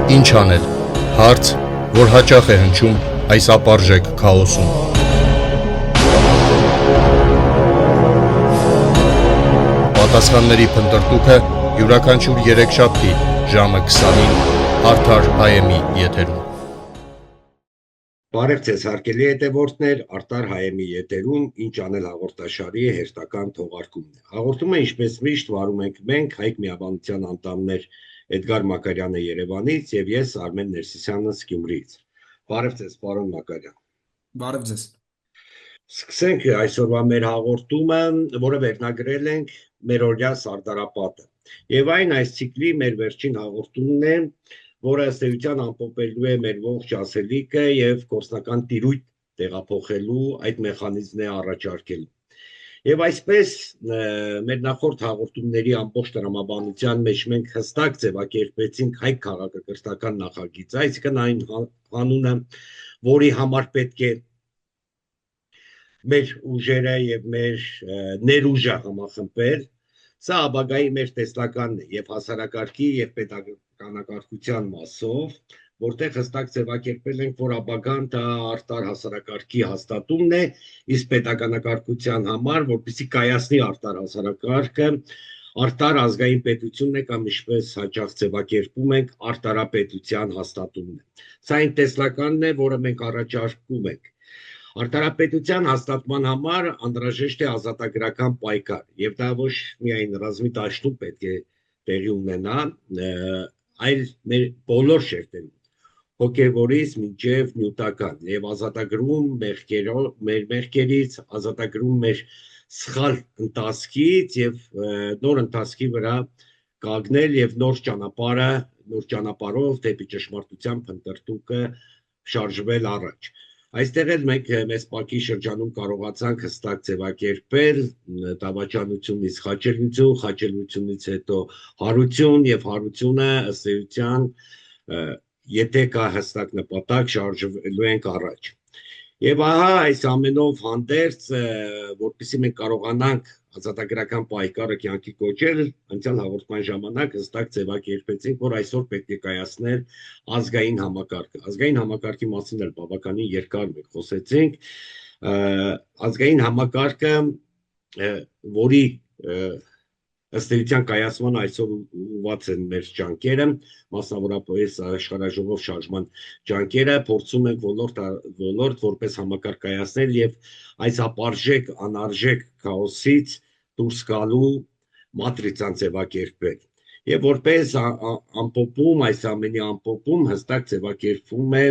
Ինչ անել։ Հարց, որ հաճախ է հնչում այս ապարժեք քաոսում։ Պատասխանների փնտրտուքը յուրաքանչյուր երեքշաբթի ժամը 20-ին Արդար հայեմի եթերում։ Բարև ձեզ հարգելի հետևորդներ, Արդար հայեմի եթերում ինչ անել հաղորդաշարի հերթական թողարկումն է։ Հաղորդումը ինչպես միշտ վարում ենք մենք Հայք միաբանության անդամներ Էդգար Մակարյանը Երևանից եւ ես Արմեն Ներսիսյանը Գյումրիից։ Բարև ձեզ, պարոն Մակարյան։ Բարև ձեզ։ Սկսենք այսօրվա մեր հաղորդումը, որը վերնագրել ենք Մերօրյա Սարդարապատը։ Եվ այն այս ցիկլի մեր վերջին հաղորդումն է, որը ըստ էության ամփոփելու է մեր ողջ ասելիքը եւ գործնական տիրույթ տեղափոխելու այդ մեխանիզմն է առաջարկելու։ Եվ այսպես մեր նախորդ հաղորդումների ամբողջ տրամաբանության մեջ մենք հստակ ձևակերպեցինք հայ քաղաքակրթական նախագիծը, այսինքն այն հանունը, որի համար պետք է մեր ուժերը եւ մեր ներուժը համախմբել, սա ապագայի մեր տեսլականն է եւ հասարակարգի եւ պետականակարգության մասով, որտեղ հստակ ձևակերպել ենք, որ ապագան դա արտար հասարակարգի հաստատումն է, իսկ պետականակարգության համար, որպեսզի կայացնի արտար հասարակարգը, արտար ազգային պետությունն է կամ ինչպես հաճախ ձևակերպում ենք, արտարապետության հաստատումն է։ Սա այն տեսլականն է, որը մենք առաջարկում ենք։ Արտարապետության հաստատման համար անհրաժեշտ է ազատագրական պայքար, եւ դա ոչ միայն ռազմի դաշտում պետք է տեղի ունենա, այլ մեր բոլոր շերտերում, հոգեվորից մինչև նյութական, եւ ազատագրում մեր մեղքերից, ազատագրում մեր սխալ ընթացքից եւ նոր ընթացքի վրա կանգնել եւ նոր ճանապարհով դեպի ճշմարտության փնտրտուքը շարժվել առաջ։ Այստեղ էլ մենք մեծ պակի շրջանում կարողացանք հստակ ձևակերպել դավաճանությունից խաչելություն, խաչելությունից հետո հարություն եւ հարությունը ըստ էության եթե կա հստակ նպատակ շարժվելու ենք առաջ։ Եվ ահա այս ամենով հանդերձ, որպեսզի մենք կարողանանք ազատագրական պայքարը կյանքի կոչել, անցյալ հաղորդման ժամանակ հստակ ձևակերպեցինք, որ այսօր պետք է կայացնել ազգային համակարգը։ Ազգային համակարգի մասին էլ բավականին երկար մենք խոսեցինք, ազգային համակարգը, որի ըստ էության կայացման այսօր ուղղված են մեր ջանքերը, մասնավորապես աշխարհաժողով շարժման ջանքերը, փորձում ենք ոլորտ որպես համակարգ կայացնել եւ այս ապարժեք, անարժեք քաոսից դուրս գալու մատրիցան ձևակերպել։ Եվ որպես ամփոփում, այս ամենի ամփոփում հստակ ձևակերպվում է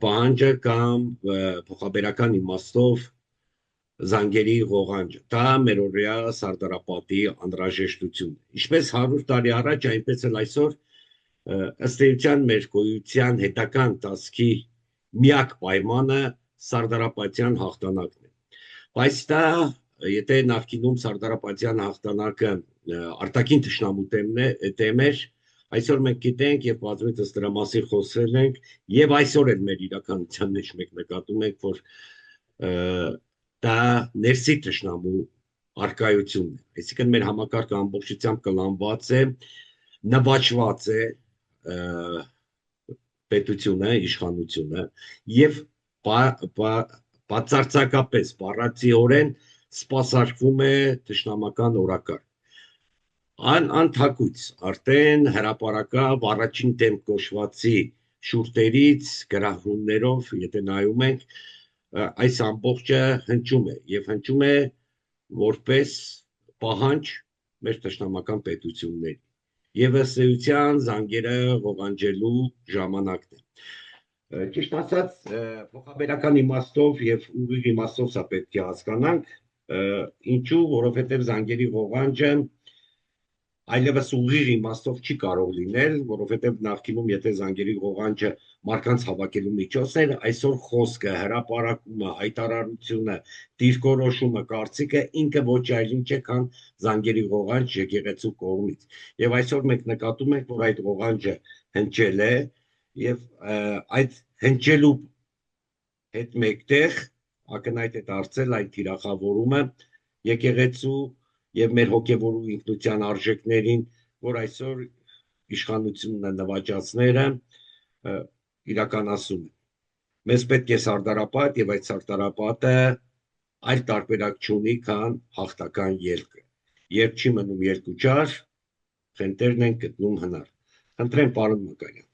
պահանջը կամ փոխաբերական իմաստով զանգերի ղողանջը, դա մերօրյա Սարդարապատի անհրաժեշտությունն է։ Ինչպես 100 տարի առաջ, այնպես էլ այսօր ըստ էության մեր գոյության հետագա ընթացքի միակ պայմանը Սարդարապատյան հաղթանակն է։ Բայց դա, եթե նախկինում Սարդարապատյան հաղթանակը արտաքին թշնամու դեմ էր, այսօր մենք գիտենք եւ բազմիցս դրա մասին խոսել ենք եւ այսօր էլ մեր իրականության մեջ մենք նկատում ենք, որ դա ներսի թշնամու արկայությունն է, այսինքն մեր համակարգը ամբողջությամբ կլանված է, նվաճված է պետությունը, իշխանությունը եւ բացարձակապես բառացիորեն սպասարկվում է թշնամական օրակարգ։ Անթակույց արդեն հրապարակավ առաջին դեմ կոչվածի շուրթերից, գրահուններով, եթե նայում ենք, այս ամբողջը հնչում է եւ հնչում է որպես պահանջ մեր թշնամական պետությունների եւ ըստ էության զանգերը ղողանջելու ժամանակն է։ Ճիշտ ասած, փոխաբերական իմաստով եւ ուղիղ իմաստով սա պետք է հասկանանք, ինչու, որովհետեւ զանգերի ղողանջը այլևս ուղիղ իմաստով չի կարող լինել, որովհետև նախկինում եթե զանգերի ղողանջը մարդկանց հավաքելու միջոցն էր, այսօր խոսքը, հրապարակումը, հայտարարությունը, դիրքորոշումը, կարծիքը ինքը ոչ այլ ինչ է, քան զանգերի ղողանջ եկեղեցու կողմից։ Եվ այսօր մենք նկատում ենք, որ այդ ղողանջը հնչել է եւ այդ հնչելու հետ մեկտեղ ակնհայտ է դարձել այդ թիրախավորումը եկեղեցու եւ մեր հոգեվոր ինքնության արժեքներին, որ այսօր իշխանությունը նվաճածները իրականացում են։ Մեզ պետք է Սարդարապատ եւ այդ Սարդարապատը այլ տարբերակ չունի, քան հաղթական ելքը։ Երբ չի մնում երկու ճար, խնդիրն են գտնում հնար։ Խնդրեմ պարոն Մակարյան։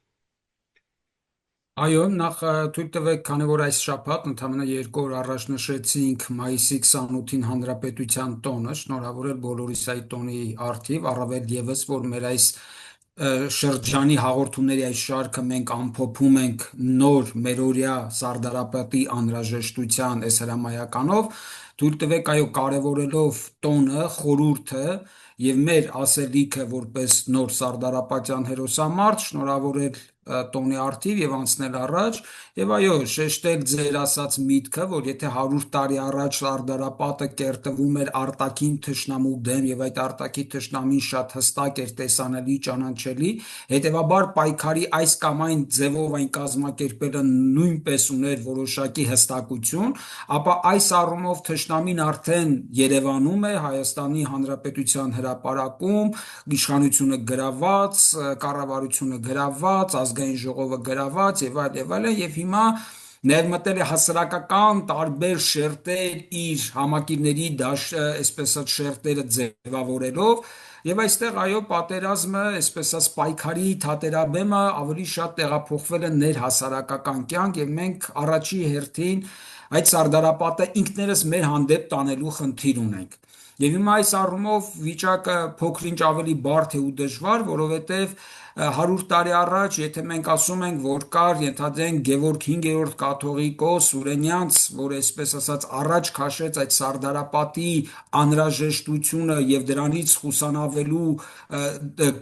Այո, նախ թույլ տվեք, քանի որ այս շաբաթ ընդամենը 2 օր առաջ նշեցինք մայիսի 28-ին Հանրապետության տոնը, շնորհավորել բոլորիս այդ տոնի առթիվ, առավել եւս, որ մեր այս շրջանի հաղորդումների այս շարքը մենք ամփոփում ենք նոր մերօրյա Սարդարապետի անհրաժեշտության այս հրամայականով, թույլ տվեք, այո, կարևորելով տոնը, խորհուրդը եւ մեր ասելիքը որպես նոր Սարդարապետյան հերոսամարտ, շնորհավորել տոնի արդիվ եւ անցնել առաջ եւ այո շեշտել ձեր ասած միտքը, որ եթե 100 տարի առաջ Սարդարապետը կերտվում էր արտաքին թշնամու դեմ եւ այդ արտաքին թշնամին շատ հստակ էր, տեսանելի, ճանաչելի, հետեւաբար պայքարի այս կամ այն ձևով այն կազմակերպելը նույնպես ուներ որոշակի հստակություն, ապա այս առումով թշնամին արդեն Երևանում է, Հայաստանի Հանրապետության հրապարակում, իշխանությունը գրաված, կառավարությունը գրաված, ազգային ժողովը գրաված եւ այլն եւ հիմա ներմտել է հասարակական տարբեր շերտեր իր համակիրների այսպես ասած շերտերը ձևավորելով եւ այստեղ այո պատերազմը այսպես ասած պայքարի թատերաբեմը ավելի շատ տեղափոխվել է ներհասարակական կյանք եւ մենք առաջի հերթին այդ Սարդարապետը ինքներս մեր հանդեպ տանելու խնդիր ունենք եւ հիմա այս առումով վիճակը փոքրինչ ավելի բարդ է ու դժվար, որովհետեւ 100 տարի առաջ, եթե մենք ասում ենք, որ կար, ենթադրենք Գևորգ 5-րդ կաթողիկոս Ուրենյանց, որ այսպես ասած առաջ քաշեց այդ Սարդարապետի անհրաժեշտությունը եւ դրանից խուսանավելու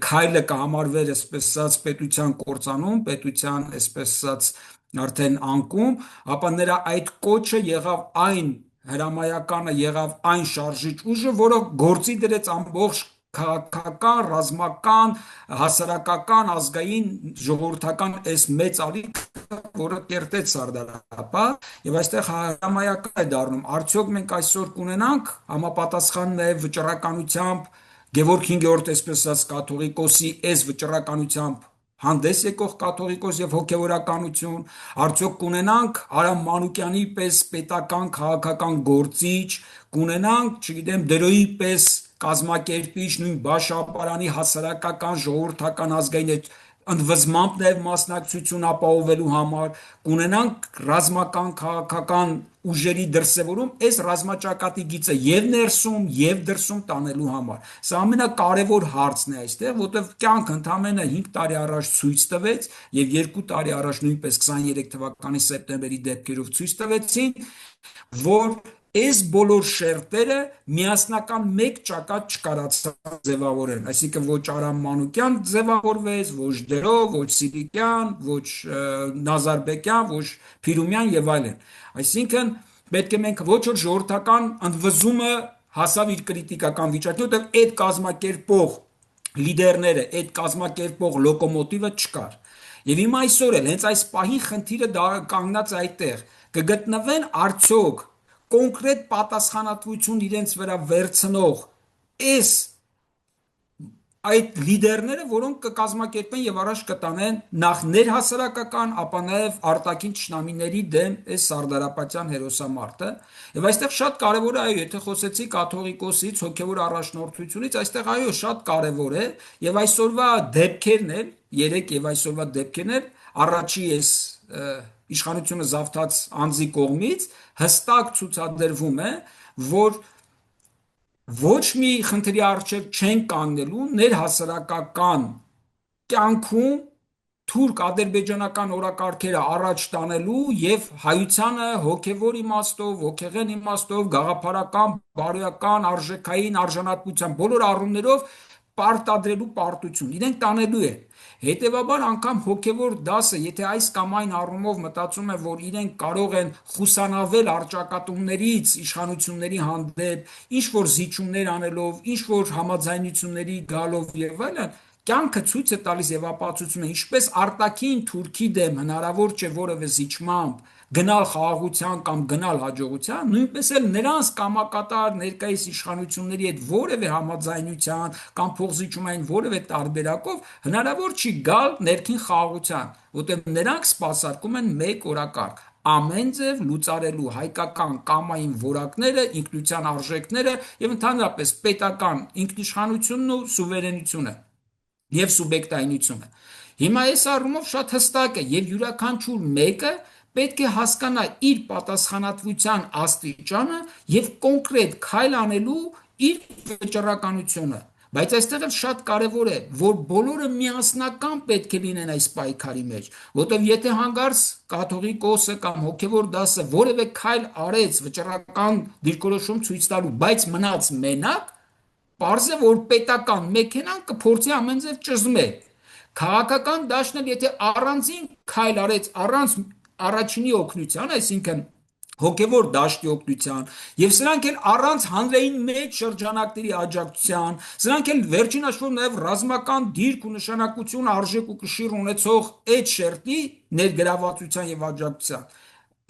քայլը կհամարվեր այսպես ասած պետության կործանում, պետության այսպես ասած արդեն անկում, ապա նրա այդ կոչը եղավ այն հրամայականը եղավ այն շարժիչ ուժը, որը գործի դրեց ամբողջ քաղաքական, ռազմական, հասարակական, ազգային, ժողովրդական այս մեծ ալիքը, որը կերտեց Սարդարապետ, եւ այստեղ հրամայական է դառնում։ Արդյոք մենք այսօր կունենանք համապատասխան նաեւ վճռականությամբ Գևորգ 5-րդ այսպես ասած կաթողիկոսի այս վճռականությամբ հանդես եկող կաթողիկոս եւ հոգեվորականություն, արդյոք կունենանք Արամ Մանուկյանի պես պետական քաղաքական գործիչ, կունենանք, չգիտեմ, Դրոյի պես կազմակերպիչ, նույն Բաշապարանի հասարակական, ժողովրդական ազգային ընդվզմամբ նաև մասնակցություն ապահովելու համար, կունենանք ռազմական քաղաքական ուժերի դրսևորում այս ռազմաճակատի գիծը եւ ներսում եւ դրսում տանելու համար։ Սա ամենակարևոր հարցն է այստեղ, որտեղ կյանքը ընդամենը 5 տարի առաջ ցույց տվեց եւ 2 տարի առաջ նույնպես 23 թվականի սեպտեմբերի դեպքերով ցույց տվեցին, որ այս բոլոր շերտերը միասնական մեկ ճակատ չկարացան ձևավորել, այսինքն ոչ Արամ Մանուկյան ձևավորվեց, ոչ Դրո, ոչ Սիրիկյան, ոչ Նազարբեկյան, ոչ Փիրումյան եւ այլն։ Այսինքն պետք է մենք ոչ որ ժողովրդական ընդվզումը հասավ իր կրիտիկական վիճակի, որտեղ այդ կազմակերպող լիդերները, այդ կազմակերպող լոկոմոտիվը չկար։ Եվ հիմա այսօր էլ հենց այս պահին խնդիրը կանգնած է այդտեղ, կգտնվեն արդյոք կոնկրետ պատասխանատվություն իրենց վրա վերցնող այդ լիդերները, որոնք կկազմակերպեն եւ առաջ կտանեն նախ ներհասարակական, ապա նաեւ արտաքին ճշնամիների դեմ այս Սարդարապետյան հերոսամարտը։ Եվ այստեղ շատ կարեւոր է, այո, եթե խոսեցի կաթողիկոսից, հոգեվոր առաջնորդությունից, այստեղ այո, շատ կարեւոր է եւ այսօրվա դեպքերն էլ, երեք եւ այսօրվա դեպքերն էլ առաջի այս իշխանությունը զավթած անձի կողմից հստակ ցուցադրվում է, որ ոչ մի խնդրի առջև չեն կանգնելու ներհասարակական կյանքում թուրք ադրբեջանական օրակարգերը առաջ տանելու եւ հայությանը հոգեվոր իմաստով, հոգեղեն իմաստով, գաղափարական, բարոյական, արժեքային, արժանապատվության բոլոր առումներով պարտադրելու պարտություն իրենք տանելու են։ Հետևաբար անգամ հոգևոր դասը, եթե այս կամ այն առումով մտածում է, որ իրենք կարող են խուսանավել արճակատումներից իշխանությունների հանդեպ, ինչ որ զիջումներ անելով, ինչ որ համաձայնությունների գալով եւ այլն, կյանքը ցույց է տալիս եւ ապացուցում է, ինչպես արտաքին Թուրքի դեմ հնարավոր չէ որևէ զիջմամբ գնալ խաղաղության կամ գնալ հաջողության, նույնպես էլ նրանց կամակատար ներկայիս իշխանությունների հետ որևէ համաձայնության կամ փոխզիջումային որևէ տարբերակով հնարավոր չի գալ ներքին խաղաղության, որտեղ նրանք սպասարկում են մեկ օրակարգ ամեն ձև լուծարելու հայկական կամային որակները, ինքնության արժեքները եւ ընդհանրապես պետական ինքնիշխանությունն ու սուվերենությունը եւ սուբյեկտայնությունը։ Հիմա այս առումով շատ հստակ է եւ յուրաքանչյուր մեկը պետք է հասկանա իր պատասխանատվության աստիճանը եւ կոնկրետ քայլ անելու իր վճռականությունը։ Բայց այստեղ էլ շատ կարևոր է, որ բոլորը միասնական պետք է լինեն այս պայքարի մեջ, որտեղ եթե հանգարց կաթողիկոսը կամ հոգևոր դասը որևէ քայլ արեց վճռական դիրքորոշում ցույց տալու, բայց մնաց մենակ, պարզ է, որ պետական մեքենան կփորձի ամեն ձև ճզմել։ Քաղաքական դաշտն էլ եթե առանձին քայլ արեց առանց առաջինի օգնության, այսինքն հոգևոր դաշտի օգնության, եւ սրանք էլ առանց հանրային մեծ շրջանակների աջակցության, սրանք էլ վերջին հաշվով նաեւ ռազմական դիրք ու նշանակություն արժեք ու կշիռ ունեցող այդ շերտի ներգրավվածության եւ աջակցության։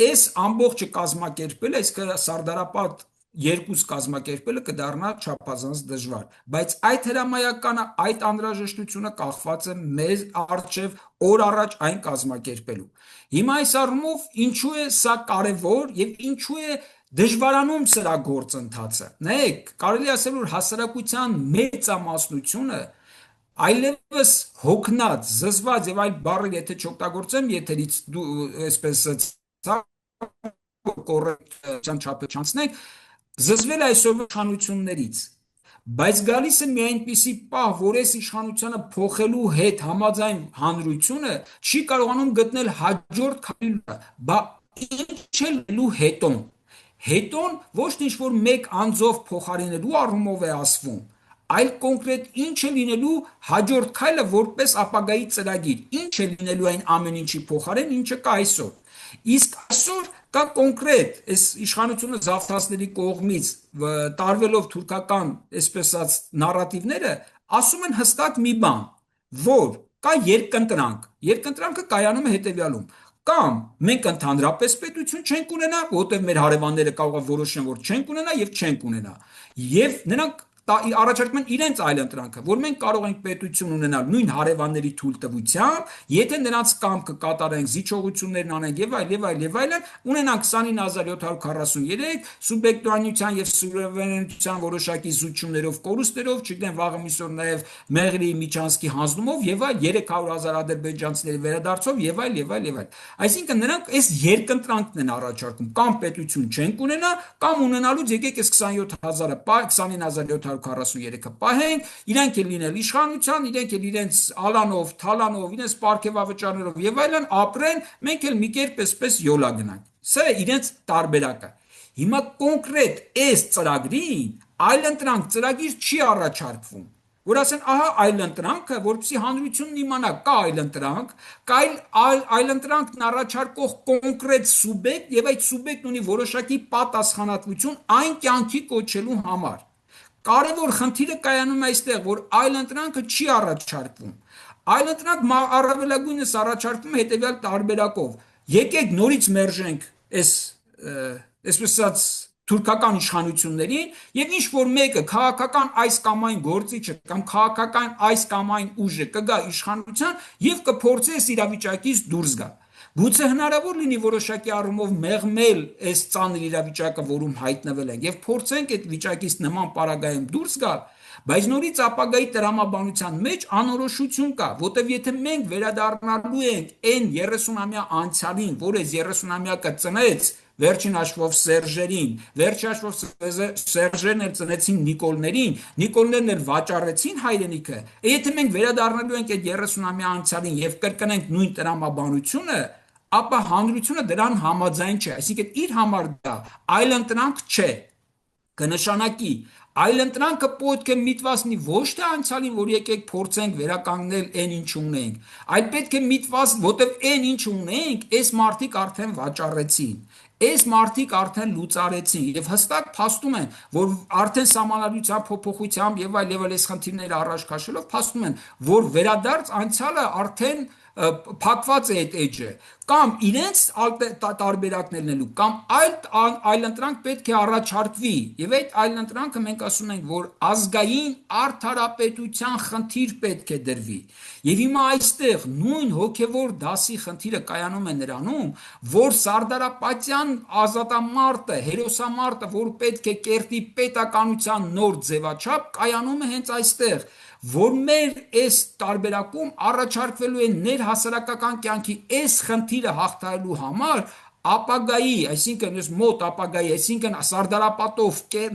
Այս ամբողջը կազմակերպել, այսինքն Սարդարապատ երկուս կազմակերպելը կդառնա չափազանց դժվար, բայց այդ հրամայականը, այդ անհրաժեշտությունը կախված է մեզ առջև օր առաջ այն կազմակերպելու։ Հիմա այս առումով ինչու է սա կարևոր եւ ինչու է դժվարանում սրա գործընթացը։ Նայեք, կարելի ասել որ հասարակության մեծամասնությունը այլևս հոգնած, զզված եւ այլ բառեր եթե չօգտագործեմ եթերից դու այսպես կոռեկտության չափը չանցնենք, զզվել այսօրվա իշխանություններից, բայց գալիս է մի այնպիսի պահ, որ այս իշխանությունը փոխելու հետ համաձայն հանրությունը չի կարողանում գտնել հաջորդ քայլը, բա ինչ է լինելու հետոն։ Հետոն ոչ թե ինչ-որ մեկ անձով փոխարինելու առումով է ասվում, այլ կոնկրետ ինչ է լինելու հաջորդ քայլը որպես ապագայի ծրագիր, ինչ է լինելու այն ամեն ինչի փոխարեն, ինչը կա այսօր։ Իսկ այսօր կա կոնկրետ այս իշխանությունը զավթածների կողմից տարվելով թուրքական այսպես ասած նարատիվները ասում են հստակ մի բան, որ կա երկընտրանքը կայանում է հետևյալում, կամ մենք ընդհանրապես պետություն չենք ունենա, որտեղ մեր հարևանները կարող է որոշեն, որ չենք ունենա եւ չենք ունենա, եւ նրանք առաջարկում են իրենց այլընտրանքը, որ մենք կարող ենք պետություն ունենալ նույն հարևանների թույլտվությամբ, եթե նրանց կամքը կատարենք, զիջողություններն անենք եւ այլն, ունենանք 29743 սուբյեկտուանության եւ սուվերենության որոշակի զուտություններով, կորուստերով, չգիտեմ վաղը միսօր նաեւ Մեղրի Միչանսկի հանձնումով եւ այլ 300,000 ադրբեջանցիների վերադարձով եւ այլ։ Այսինքն նրանք այս երկընտրանքն են առաջարկում, կամ պետություն չենք ունենա, կամ ունենալուց եկեք այս 27000-ը 29743-ը պահենք, իրենք էլ լինել իշխանության, իրենք էլ իրենց ալանով, թալանով, իրենց պարգևավճարներով եւ այլն ապրեն, մենք էլ մի կերպ այսպես յոլա գնանք։ Սա է իրենց տարբերակը։ Հիմա կոնկրետ այս ծրագրին այլընտրանք ծրագիր չի առաջարկվում, որ ասեն, ահա այլընտրանքը, որպեսզի հանրությունն իմանա, կա այլընտրանք, կա այլընտրանքն առաջարկող կոնկրետ սուբյեկտ եւ այդ սուբյեկտն ունի որոշակի պատասխանատվություն այն կյանքի կոչելու համար։ Կարևոր խնդիրը կայանում է այստեղ, որ այլընտրանքը չի առաջարկվում։ Այլընտրանք առավելագույնս առաջարկվում է հետևյալ տարբերակով. եկեք նորից մերժենք այսպես ասած թուրքական իշխանություններին եւ ինչ որ մեկը քաղաքական այս կամ այն գործիչը կամ քաղաքական այս կամ այն ուժը կգա իշխանության եւ կփորձի այս իրավիճակից դուրս գալ։ Գուցե հնարավոր լինի որոշակի առումով մեղմել այս ծանր իրավիճակը, որում հայտնվել ենք, եւ փորձենք այդ վիճակից նման պարագայում դուրս գալ, բայց նորից ապագայի տրամաբանության մեջ անորոշություն կա, որտեվ եթե մենք վերադառնալու ենք այն 30-ամյա անցյալին, որ այս 30-ամյակը ծնեց վերջին հաշվով Սերժերին, վերջին հաշվով Սերժերն էլ ծնեցին Նիկոլներին, Նիկոլներն էլ վաճառեցին հայրենիքը, եթե մենք վերադառնալու ենք այդ 30-ամյա անցյալին եւ կրկնենք նույն տրամաբանությունը, ապա հանրությունը դրան համաձայն չէ, այսինքն իր համար դա այլընտրանք չէ, կնշանակի այլընտրանքը պետք է միտված լինի ոչ թե անցյալին, որ եկեք փորձենք վերականգնել այն ինչ ունենք, այլ պետք է միտված, որտեղ այն ինչ ունենք, այս մարդիկ արդեն վաճառեցին, այս մարդիկ արդեն լուծարեցին եւ հստակ փաստում են, որ արդեն սահմանադրության փոփոխությամբ եւ այլ այս խնդիրները առաջ քաշելով փաստում են, որ վերադարձ անցյալը արդեն փակված է այդ էջը, կամ իրենց տարբերակներն են, կամ այլընտրանք պետք է առաջարկվի, եւ այդ այլընտրանքը մենք ասում ենք, որ ազգային արդարապետության խնդիր պետք է դրվի, եւ հիմա այստեղ նույն հոգեվոր դասի խնդիրը կայանում է նրանում, որ Սարդարապետյան ազատամարտը, հերոսամարտը, որ պետք է կերտի պետականության նոր ձևաչափ, կայանում է հենց այստեղ, որ մեր այս տարբերակում առաջարկվելու է ներհասարակական կյանքի այս խնդիրը հաղթահարելու համար ապագայի, այսինքն մոտ ապագայի, այսինքն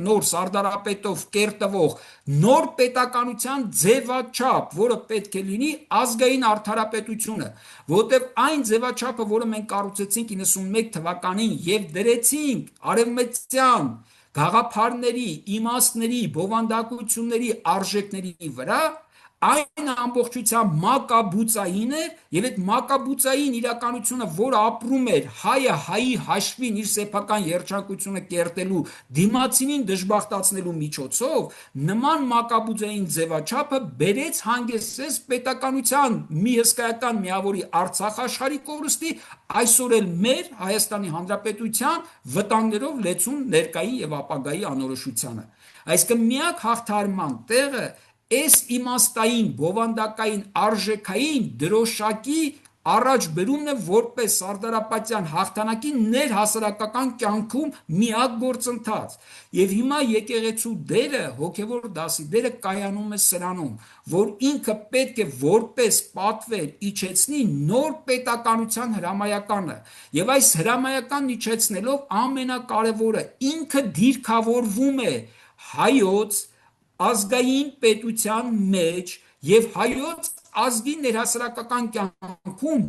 նոր Սարդարապետով կերտվող նոր պետականության ձևաչափ, որը պետք է լինի ազգային արդարապետությունը, որտեղ այն ձևաչափը, որը մենք կառուցեցինք 91 թվականին եւ դրեցինք արևմտյան գաղափարների, իմաստների, բովանդակությունների, արժեքների վրա, այն ամբողջությամբ մակաբուծային էր եւ այդ մակաբուծային իրականությունը, որը ապրում էր հայը հայի հաշվին իր սեփական երջանկությունը կերտելու, դիմացինին դժբախտացնելու միջոցով, նման մակաբուծային ձևաչափը բերեց հանգեցրեց պետականության մի հսկայական միավորի Արցախ աշխարհի կորստի, այսօր էլ մեր Հայաստանի Հանրապետության վտանգներով լեցուն ներկայի եւ ապագայի անորոշությանը։ Այսինքն միակ հաղթահարման տեղը այս իմաստային, բովանդակային, արժեքային դրոշակի առաջ բերումն է որպես Սարդարապետյան հաղթանակի ներհասարակական կյանքում միակ գործընթաց։ Եվ հիմա եկեղեցու դերը, հոգևոր դասի դերը կայանում է սրանում, որ ինքը պետք է որպես պատվեր իջեցնի նոր պետականության հրամայականը, եւ այս հրամայականն իջեցնելով ամենակարևորը ինքը դիրքավորվում է հայոց ազգային պետության մեջ եւ հայոց ազգի ներհասարակական կյանքում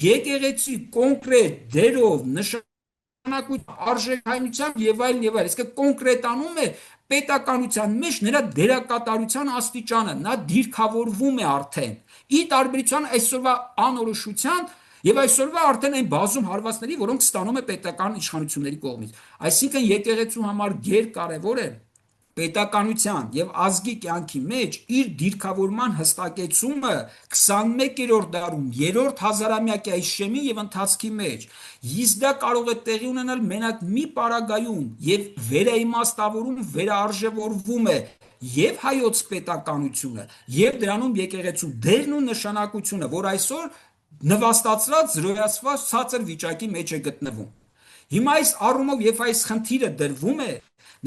եկեղեցի կոնկրետ դերով նշանակույթ արժեքայնությամբ եւ այլն եւ այլն, իսկ կոնկրետանում է պետականության մեջ նրա դերակատարության աստիճանը, նա դիրքավորվում է արդեն ի տարբերություն այսօրվա անորոշության եւ այսօրվա արդեն այն բազում հարվածների, որոնք ստանում է պետական իշխանությունների կողմից, այսինքն եկեղեցու համար գերկարևոր է պետականության եւ ազգի կյանքի մեջ իր դիրքավորման հստակեցումը 21-րդ դարում, 3-րդ հազարամյակի այս շեմի եւ ընթացքի մեջ, իսկ դա կարող է տեղի ունենալ մենակ մի պարագայում եւ վերաիմաստավորում, վերարժևորվում է եւ հայոց պետականությունը եւ դրանում եկեղեցու դերն ու նշանակությունը, որ այսօր նվաստացված, զրոյացված ցածր վիճակի մեջ է գտնվում։ Հիմա այս առումով եւ այս խնդիրը դրվում է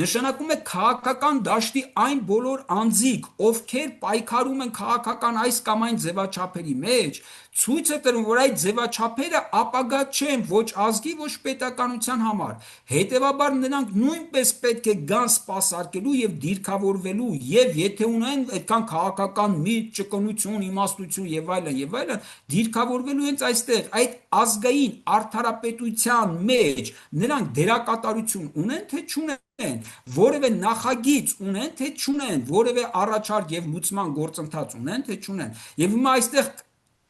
նշանակում է քաղաքական դաշտի այն բոլոր անձիկ, ովքեր պայքարում են քաղաքական այս կամ այն ձևաչափերի մեջ, ցույց է տվում, որ այդ ձևաչափերը ապագա չեն ոչ ազգի, ոչ պետականության համար։ Հետևաբար նրանք նույնպես պետք է գան սպասարկելու եւ դիրքավորվելու, եւ եթե ունեն այդքան քաղաքական միտք, ճկունություն, իմաստություն եւ այլն, դիրքավորվելու հենց այստեղ, այդ ազգային արդարապետության մեջ նրանք դերակատարություն ունեն, թե չունեն, որևէ նախագիծ ունեն, թե չունեն, որևէ առաջարկ եւ լուծման գործընթաց ունեն, թե չունեն։ Եվ հիմա այստեղ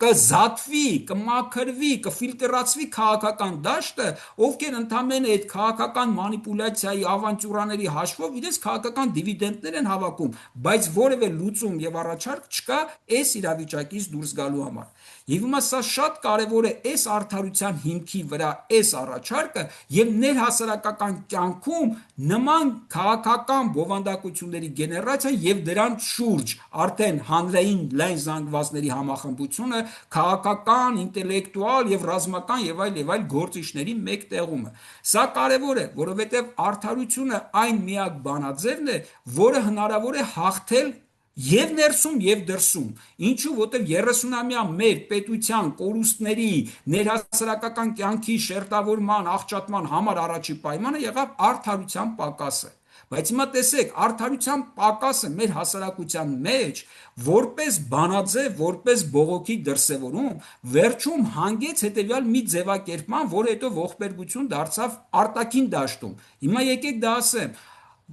կզատվի, կմաքրվի, կֆիլտրացվի քաղաքական դաշտը, ովքեր ընդամենը այդ քաղաքական մանիպուլյացիայի ավանտյուրաների հաշվով իրենց քաղաքական դիվիդենդներ են հավաքում, բայց որևէ լուծում եւ առաջարկ չկա այս իրավիճակից դուրս գալու համար։ Եվ հիմա սա շատ կարևոր է այս արդարության հիմքի վրա այս առաջարկը եւ ներհասարակական կյանքում նման քաղաքական բովանդակությունների գեներացիա եւ դրանց շուրջ արդեն հանրային լայն զանգվածների համախմբությունը, քաղաքական, ինտելեկտուալ եւ ռազմական եւ այլ գործիչների մեկտեղումը։ Սա կարևոր է, որովհետեւ արդարությունը այն միակ բանաձևն է, որը հնարավոր է հաղթել եւ ներսում եւ դրսում, ինչու որտեղ 30-ամյա մեր պետության կորուստների ներհասարակական կյանքի շերտավորման, աղճատման համար առաջի պայմանը եղավ արդարության պակասը։ Բայց հիմա տեսեք, արդարության պակասը մեր հասարակության մեջ որպես բանաձև, որպես բողոքի դրսևորում, վերջում հանգեց հետեւյալ մի ձևակերպման, որը հետո ողբերգություն դարձավ արտաքին դաշտում։ Հիմա եկեք դա ասեմ,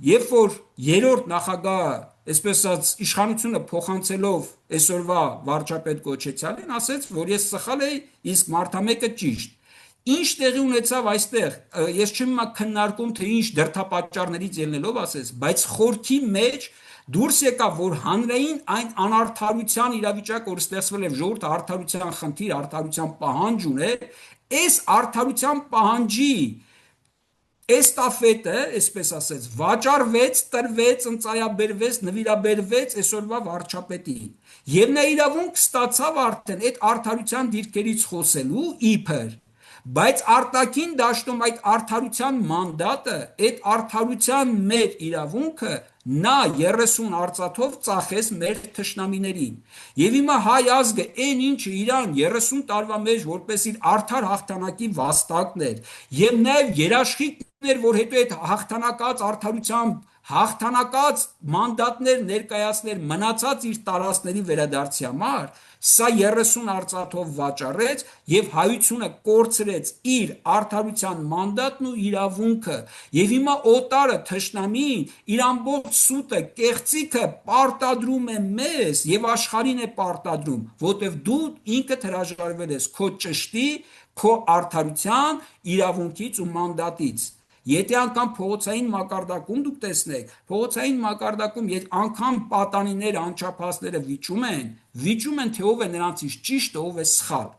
երբ որ երրորդ նախագահը այսպես ասած իշխանությունը փոխանցելով այսօրվա վարչապետ Կոչեցյանին ասեց, որ ես սխալ եի, իսկ մարդամեկը ճիշտ։ Ինչ տեղի ունեցավ այստեղ, ես չեմ քննարկում, թե ինչ դրդապատճառներից ելնելով ասեց, բայց խորքի մեջ դուրս եկավ, որ հանրային այն անարդարության իրավիճակը, որ ստեղծվել է, ժողովուրդը արդարության խնդիր, արդարության պահանջ ուներ, այս արդարության պահանջի էստաֆետը, այսպես ասած, վաճառվեց, տրվեց, ընծայաբերվեց, նվիրաբերվեց այսօրվա վարչապետին։ Եվ նա իրավունք ստացավ արդեն այդ արդարության դիրքերից խոսելու իբր, բայց արտաքին դաշտում այդ արդարության մանդատը, այդ արդարության մեր իրավունքը նա 30 արծաթով ծախեց մեր թշնամիներին։ Եվ հիմա հայ ազգը այն ինչը իրան 30 տարվա մեջ որպես իր արդար հաղթանակի վաստակն էր, եւ նաեւ երաշխիքն էր, որ հետո այդ հաղթանակած արդարությամբ հաղթանակած մանդատներ ներկայացներ մնացած իր տարածքների վերադարձի համար, սա 30 արծաթով վաճառեց եւ հայությունը կորցրեց իր արդարության մանդատն ու իրավունքը, եւ հիմա օտարը թշնամին իր ամբողջ սուտը, կեղծիքը պարտադրում է մեզ եւ աշխարհին է պարտադրում, որտեւ դու ինքդ հրաժարվել ես քո ճշտի, քո արդարության, իրավունքից ու մանդատից։ Եթե անգամ փողոցային մակարդակում դուք տեսնեք, փողոցային մակարդակում անգամ պատանիները, անչափահասները վիճում են, թե ով է նրանցից ճիշտը, ով է սխալ։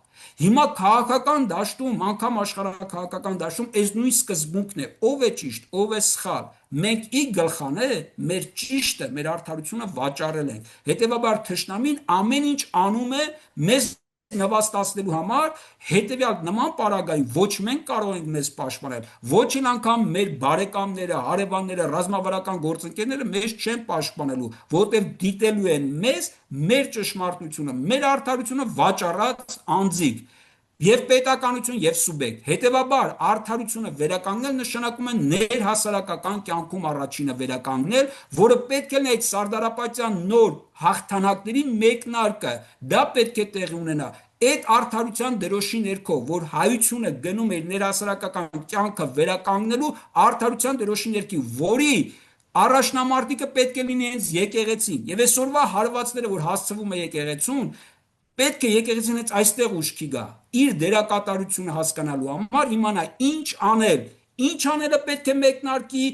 Հիմա քաղաքական դաշտում, անգամ աշխարհաքաղաքական դաշտում այս նույն սկզբունքն է, ով է ճիշտ, ով է սխալ։ Մենք ի գլխան է մեր ճիշտը, մեր արդարությունը վաճառել ենք։ Հետևաբար թշնամին ամեն ինչ անում է մեզ նվաստացնելու համար, հետևյալ նման պարագայում ոչ մենք կարող ենք մեզ պաշտպանել, ոչ էլ անգամ մեր բարեկամները, հարևանները, ռազմավարական գործընկերները մեզ չեն պաշտպանելու, որտեղ դիտելու են մեզ, մեր ճշմարտությունը, մեր արդարությունը վաճառած անձիկ, եւ պետականություն եւ սուբյեկտ։ Հետևաբար արդարությունը վերականգնել նշանակում է ներհասարակական կյանքում առաջինը վերականգնել, որը պետք է այդ Սարդարապետյան նոր հաղթանակների մեկնարկը, դա պետք է տեղի ունենա։ Այդ արդարության դրոշի ներքո, որ հայությունը գնում էր ներհասարակական կյանքը վերականգնելու արդարության դրոշի ներքո, որի առաջնամարտիկը պետք է լինի հենց եկեղեցին։ Եվ այսօրվա հարվածները, որ հասցվում է եկեղեցուն, պետք է եկեղեցին հենց այստեղ ուշքի գա, իր դերակատարությունը հասկանալու համար, իմանա ինչ անել, ինչ անելը պետք է մեկնարկի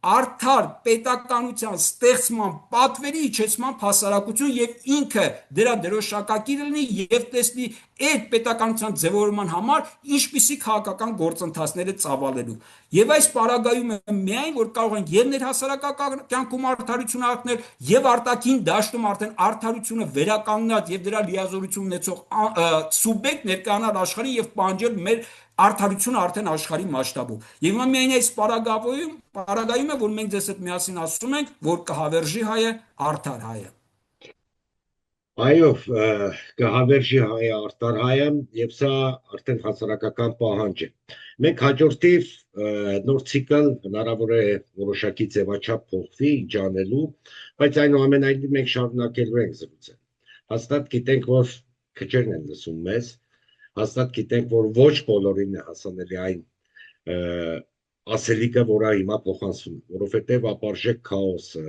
արդար պետականության ստեղծման պատվերի իջեցման հասարակություն եւ ինքը դրա դրոշակակիրը լինի եւ տեսնի այդ պետականության ձևավորման համար ինչպիսի քաղաքական գործընթացները ծավալելու։ Եվ այս պարագայում է միայն որ կարող են եւ ներհասարակական կյանքում արդարություն ակնել եւ արտաքին դաշտում արդեն արդարությունը վերականգնած եւ դրա լիազորություն ունեցող սուբյեկտ ներկայանալ աշխարհին եւ պահանջել մեր արդարությունը արդեն աշխարհի մասշտաբով։ Եվ հիմա միայն այս պարագայում է, որ մենք ձեզ հետ միասին ասում ենք, որ կհավերժի հայը արդար հայը։ Այո, կհավերժի հայը արդար հայը, եւ սա արդեն հասարակական պահանջ է։ Մենք հաջորդիվ նոր ցիկլ հնարավոր է որոշակի ձևաչափ փոխվի, ինչ անելու, բայց այնուամենայնիվ մենք շարունակելու ենք զրուցել։ Հաստատ գիտենք, որ քչերն են լսում մեզ, հաստատ գիտենք, որ ոչ բոլորին է հասանելի այն ասելիքը, որը հիմա փոխանցվում է, որովհետև ապարժեք քաոսը,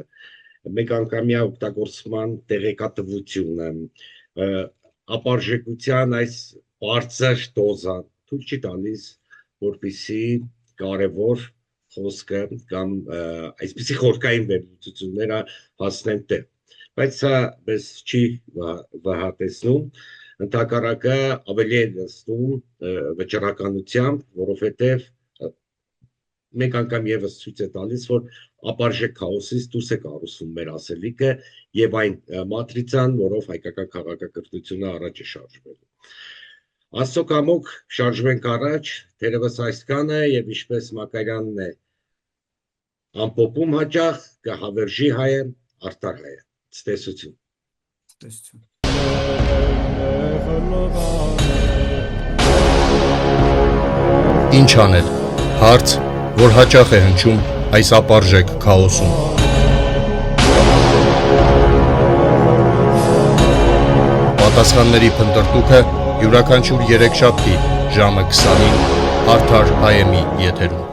մեկանգամյա օգտագործման տեղեկատվությունը, ապարժեկության այս բարձր դոզը թույլ չի տալիս, որպեսզի կարևոր խոսքը կամ այսպիսի խորքային վերլուծությունները հասնեն տեղ։ Բայց սա մեզ չի վհատեցնում, ընդհակառակը ավելի է լցնում վճռականությամբ, որովհետև մեկ անգամ եւս ցույց է տալիս, որ ապարժեք քաոսից դուրս է կառուցվում մեր ասելիքը եւ այն մատրիցան, որով հայկական քաղաքակրթությունը առաջ է շարժվելու։ Աստծո կամոք շարժվենք առաջ, թերևս այսքանը եւ ինչպես Մակարյանն է ամփոփում հաճախ կհավերժի հայը, արդար հայը։ Ցտեսություն։ Ցտեսություն։ Ինչ անել։ Հարց, որ հաճախ է հնչում այս ապարժեք քաոսում։ Պատասխանների փնտրտուքը յուրաքանչյուր երեքշաբթի ժամը 20-ին Արդար հայեմի եթերում։